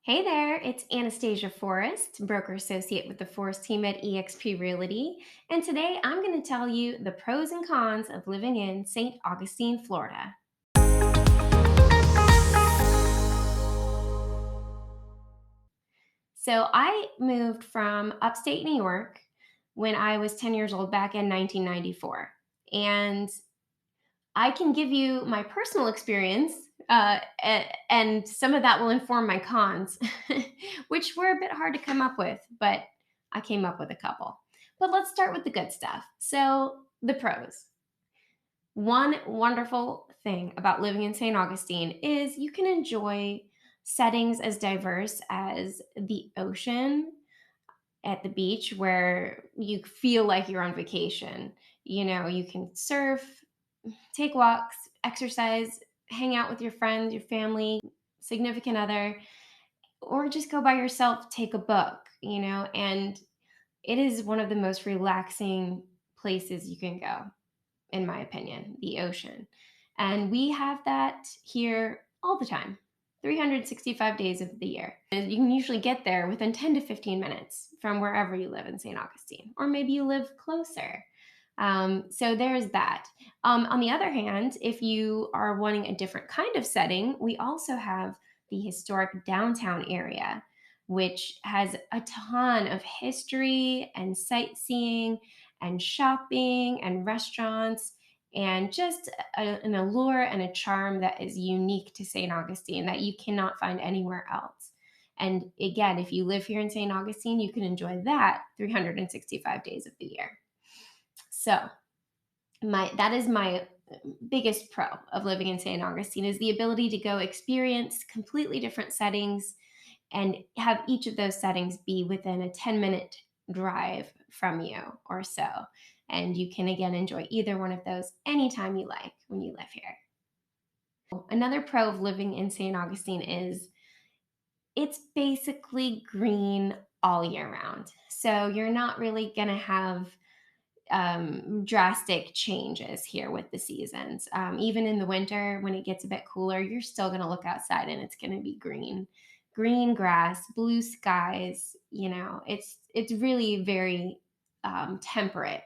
Hey there, it's Anastasia Forrest, broker associate with the Forrest team at eXp Realty, and today I'm going to tell you the pros and cons of living in St. Augustine, Florida. So I moved from upstate New York when I was 10 years old back in 1994. And I can give you my personal experience, and some of that will inform my cons, which were a bit hard to come up with, but I came up with a couple. But let's start with the good stuff. So, the pros. One wonderful thing about living in St. Augustine is you can enjoy settings as diverse as the ocean at the beach where you feel like you're on vacation. You can surf, take walks, exercise, hang out with your friends, your family, significant other, or just go by yourself, take a book, and it is one of the most relaxing places you can go, in my opinion, the ocean. And we have that here all the time. 365 days of the year. And you can usually get there within 10 to 15 minutes from wherever you live in St. Augustine, or maybe you live closer. So there's that. On the other hand, if you are wanting a different kind of setting, we also have the historic downtown area, which has a ton of history and sightseeing and shopping and restaurants and just an allure and a charm that is unique to St. Augustine that you cannot find anywhere else. And again, if you live here in St. Augustine, you can enjoy that 365 days of the year. So, my that is my biggest pro of living in St. Augustine is the ability to go experience completely different settings and have each of those settings be within a 10-minute drive from you or so. And you can again enjoy either one of those anytime you like when you live here. Another pro of living in St. Augustine is it's basically green all year round. So you're not really going to have drastic changes here with the seasons. Even in the winter, when it gets a bit cooler, you're still going to look outside and it's going to be green grass, blue skies. It's really very temperate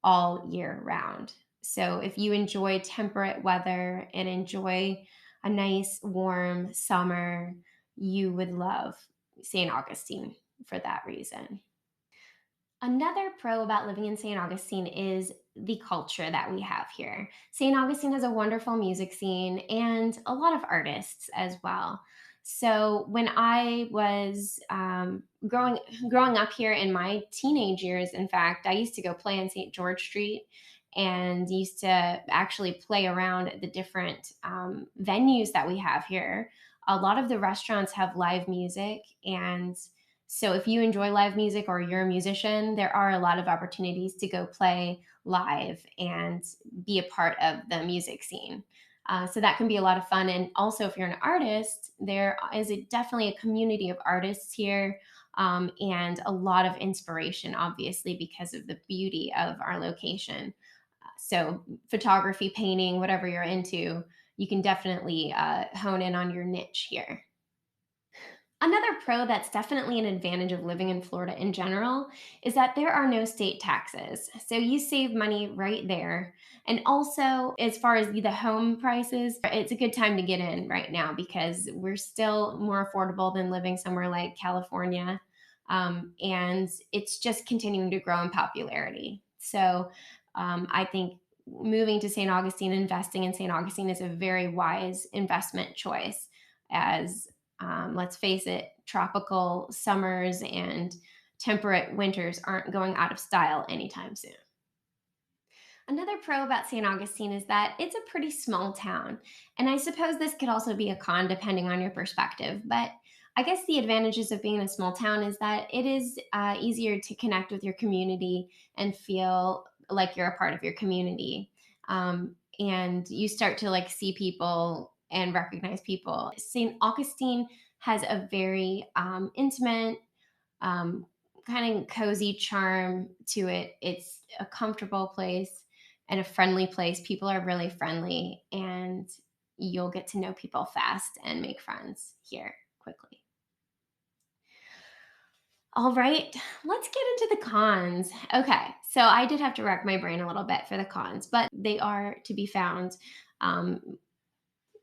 all year round. So if you enjoy temperate weather and enjoy a nice warm summer, you would love St. Augustine for that reason. Another pro about living in St. Augustine is the culture that we have here. St. Augustine has a wonderful music scene and a lot of artists as well. So when I was growing up here in my teenage years, in fact, I used to go play on St. George Street and used to actually play around at the different venues that we have here. A lot of the restaurants have live music, and so if you enjoy live music or you're a musician, there are a lot of opportunities to go play live and be a part of the music scene. So that can be a lot of fun. And also, if you're an artist, there is definitely a community of artists here, and a lot of inspiration, obviously, because of the beauty of our location. So, photography, painting, whatever you're into, you can definitely hone in on your niche here. Another pro that's definitely an advantage of living in Florida in general is that there are no state taxes. So you save money right there. And also, as far as the home prices, it's a good time to get in right now because we're still more affordable than living somewhere like California. And it's just continuing to grow in popularity. So I think moving to St. Augustine, investing in St. Augustine is a very wise investment choice as let's face it, tropical summers and temperate winters aren't going out of style anytime soon. Another pro about St. Augustine is that it's a pretty small town. And I suppose this could also be a con depending on your perspective. But I guess the advantages of being in a small town is that it is easier to connect with your community and feel like you're a part of your community. And you start to like see people and recognize people. St. Augustine has a very intimate, um, kind of cozy charm to it. It's a comfortable place and a friendly place. People are really friendly, and you'll get to know people fast and make friends here quickly. All right, let's get into the cons. Okay, so I did have to rack my brain a little bit for the cons, but they are to be found. Um,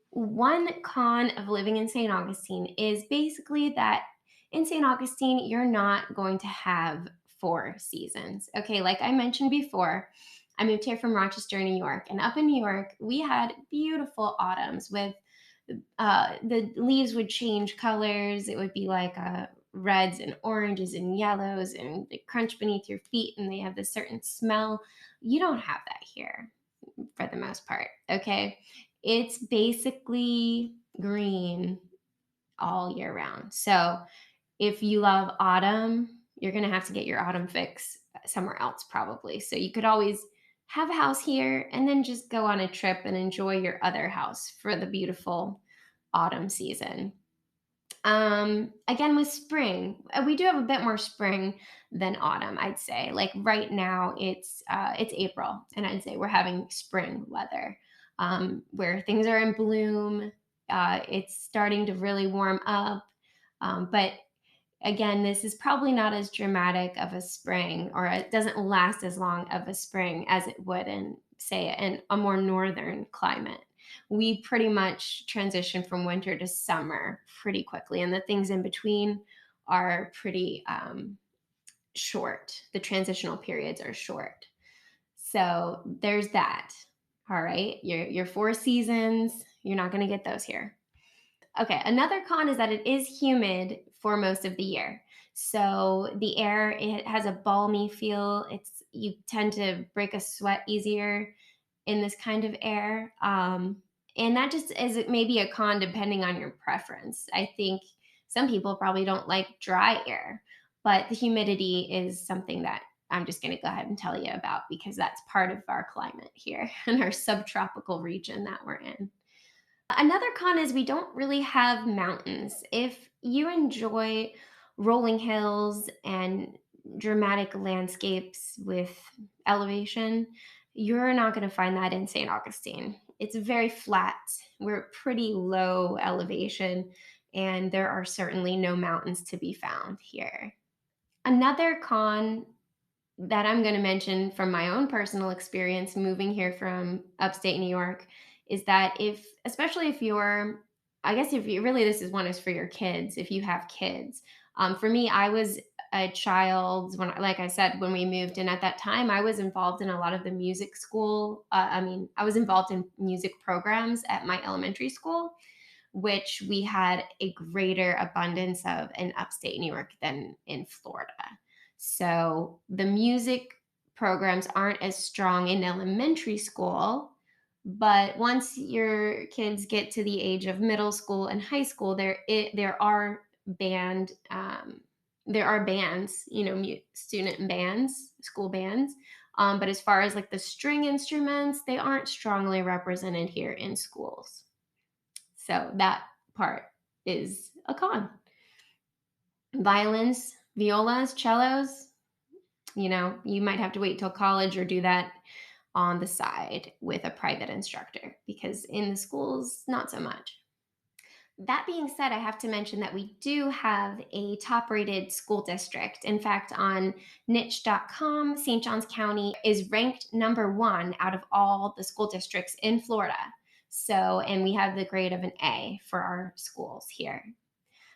One con of living in St. Augustine is basically that in St. Augustine, you're not going to have four seasons. Okay, like I mentioned before, I moved here from Rochester, New York, and up in New York, we had beautiful autumns with the leaves would change colors. It would be like reds and oranges and yellows, and they crunch beneath your feet, and they have this certain smell. You don't have that here for the most part. Okay. It's basically green all year round. So if you love autumn, you're going to have to get your autumn fix somewhere else, probably. So you could always have a house here and then just go on a trip and enjoy your other house for the beautiful autumn season. Again, with spring, we do have a bit more spring than autumn, I'd say. Like right now, it's April, and I'd say we're having spring weather, where things are in bloom. It's starting to really warm up, but again, this is probably not as dramatic of a spring, or it doesn't last as long of a spring as it would in, say, in a more northern climate. We pretty much transition from winter to summer pretty quickly, and the things in between are pretty short. The transitional periods are short. So there's that. All right, your four seasons, you're not going to get those here. Okay, another con is that it is humid for most of the year. So the air, it has a balmy feel. You tend to break a sweat easier in this kind of air. And that just is maybe a con depending on your preference. I think some people probably don't like dry air, but the humidity is something that I'm just going to go ahead and tell you about because that's part of our climate here in our subtropical region that we're in. Another con is we don't really have mountains. If you enjoy rolling hills and dramatic landscapes with elevation, you're not going to find that in St. Augustine. It's very flat. We're pretty low elevation, and there are certainly no mountains to be found here. Another con that I'm going to mention from my own personal experience moving here from upstate New York is that especially if you're, I guess if you really, this is one is for your kids, if you have kids. For me, I was a child when, like I said, when we moved, and at that time, I was involved in a lot of the music school. I was involved in music programs at my elementary school, which we had a greater abundance of in upstate New York than in Florida. So the music programs aren't as strong in elementary school, but once your kids get to the age of middle school and high school, there are there are bands, student bands, school bands. But as far as like the string instruments, they aren't strongly represented here in schools. So that part is a con. Violins, violas, cellos, you might have to wait till college or do that on the side with a private instructor because in the schools, not so much. That being said, I have to mention that we do have a top rated school district. In fact, on niche.com, St. Johns County is ranked number one out of all the school districts in Florida. So, and we have the grade of an A for our schools here.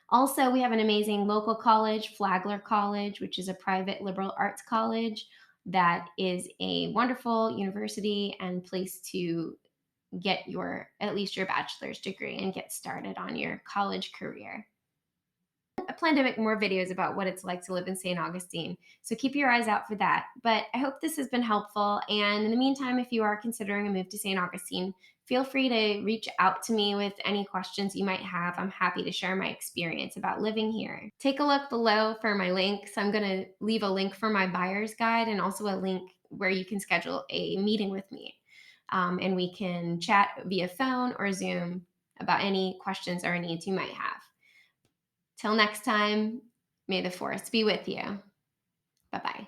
Also, we have an amazing local college, Flagler College, which is a private liberal arts college that is a wonderful university and place to get at least your bachelor's degree and get started on your college career. I plan to make more videos about what it's like to live in St. Augustine, so keep your eyes out for that. But I hope this has been helpful. And in the meantime, if you are considering a move to St. Augustine, feel free to reach out to me with any questions you might have. I'm happy to share my experience about living here. Take a look below for my links. I'm going to leave a link for my buyer's guide and also a link where you can schedule a meeting with me. And we can chat via phone or Zoom about any questions or needs you might have. Till next time, may the forest be with you. Bye bye.